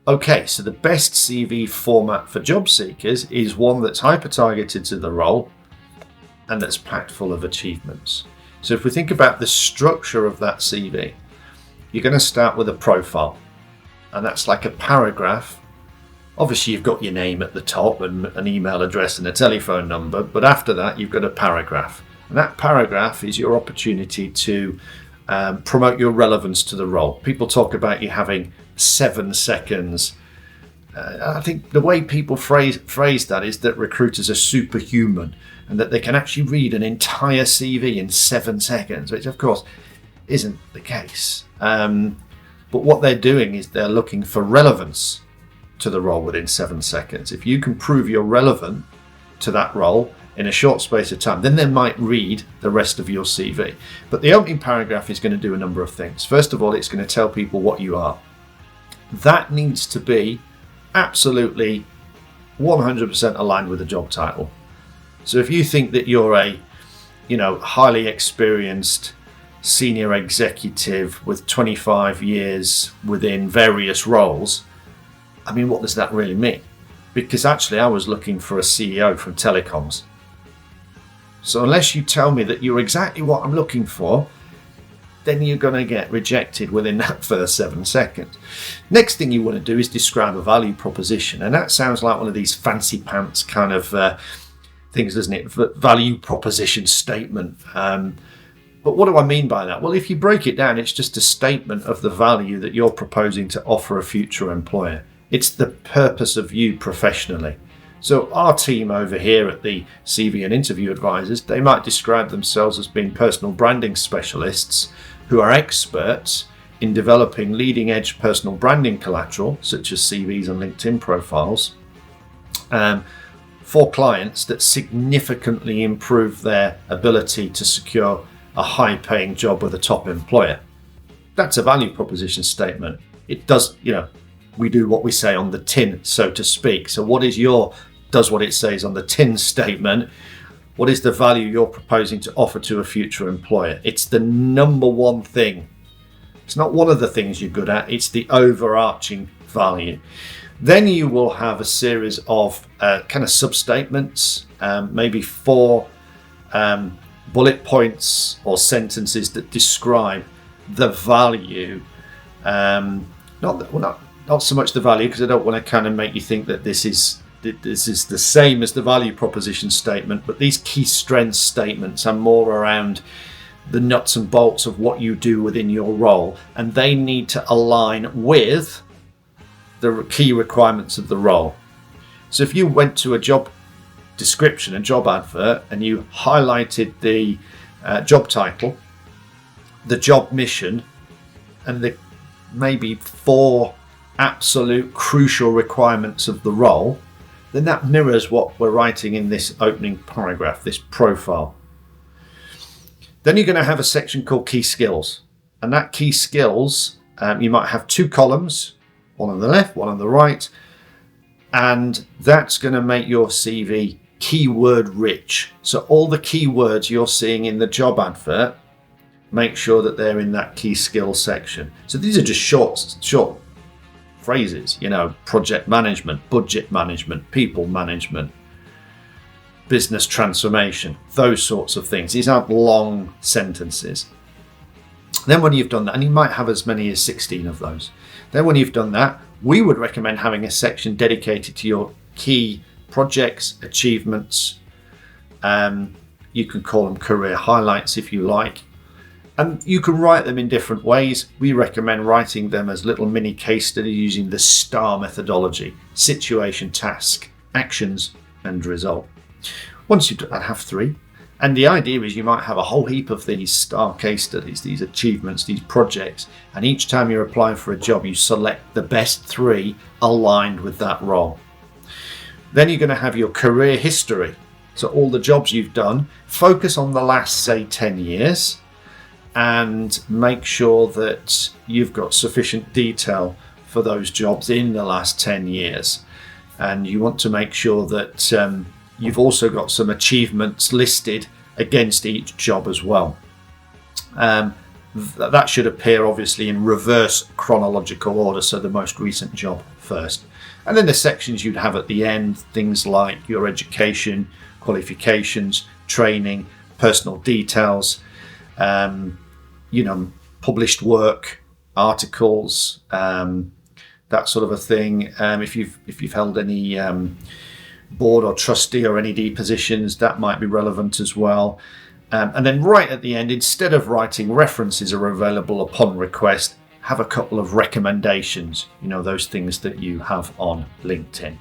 Okay, so the best CV format for job seekers is one that's hyper-targeted to the role and that's packed full of achievements. So if we think about the structure of that CV, you're going to start with a profile, and that's like a paragraph. Obviously, you've got your name at the top and an email address and a telephone number, but after that, you've got a paragraph. And that paragraph is your opportunity to promote your relevance to the role. People talk about you having 7 seconds. I think the way people phrase that is that recruiters are superhuman and that they can actually read an entire CV in 7 seconds, which of course isn't the case. But what they're doing is they're looking for relevance to the role within 7 seconds. If you can prove you're relevant to that role in a short space of time, then they might read the rest of your CV. But the opening paragraph is going to do a number of things. First of all, it's going to tell people what you are. That needs to be absolutely 100% aligned with the job title. So if you think that you're a, highly experienced senior executive with 25 years within various roles, I mean, what does that really mean? Because actually I was looking for a CEO from telecoms. So unless you tell me that you're exactly what I'm looking for, then you're going to get rejected within that first 7 seconds. Next thing you want to do is describe a value proposition. And that sounds like one of these fancy pants kind of things, doesn't it? Value proposition statement. But what do I mean by that? Well, if you break it down, it's just a statement of the value that you're proposing to offer a future employer. It's the purpose of you professionally. So our team over here at the CV and Interview Advisors, they might describe themselves as being personal branding specialists who are experts in developing leading edge personal branding collateral, such as CVs and LinkedIn profiles, for clients that significantly improve their ability to secure a high paying job with a top employer. That's a value proposition statement. It does, we do what we say on the tin, so to speak. So what is does what it says on the tin statement? What is the value you're proposing to offer to a future employer? It's the number one thing. It's not one of the things you're good at. It's the overarching value. Then you will have a series of kind of sub-statements, maybe 4 bullet points or sentences that describe the value. Not so much the value, because I don't want to kind of make you think that this is the same as the value proposition statement, but these key strengths statements are more around the nuts and bolts of what you do within your role, and they need to align with the key requirements of the role. So if you went to a job description, a job advert, and you highlighted the job title, the job mission, and the maybe 4 absolute crucial requirements of the role, then that mirrors what we're writing in this opening paragraph, this profile. Then you're going to have a section called key skills, and that key skills, you might have 2 columns, one on the left, one on the right, and that's going to make your CV keyword rich. So all the keywords you're seeing in the job advert, make sure that they're in that key skills section. So these are just short phrases, project management, budget management, people management, business transformation, those sorts of things. These aren't long sentences. Then when you've done that, and you might have as many as 16 of those, then when you've done that, we would recommend having a section dedicated to your key projects, achievements. You can call them career highlights if you like. And you can write them in different ways. We recommend writing them as little mini case studies using the STAR methodology: situation, task, actions, and result. Once you've done that, have 3. And the idea is you might have a whole heap of these STAR case studies, these achievements, these projects. And each time you're applying for a job, you select the best 3 aligned with that role. Then you're going to have your career history. So all the jobs you've done, focus on the last, say, 10 years. And make sure that you've got sufficient detail for those jobs in the last 10 years. And you want to make sure that you've also got some achievements listed against each job as well. That should appear obviously in reverse chronological order, so the most recent job first. And then the sections you'd have at the end, things like your education, qualifications, training, personal details, published work, articles, that sort of a thing. If you've held any board or trustee or NED positions, that might be relevant as well. And then right at the end, instead of writing references are available upon request, have a couple of recommendations, those things that you have on LinkedIn.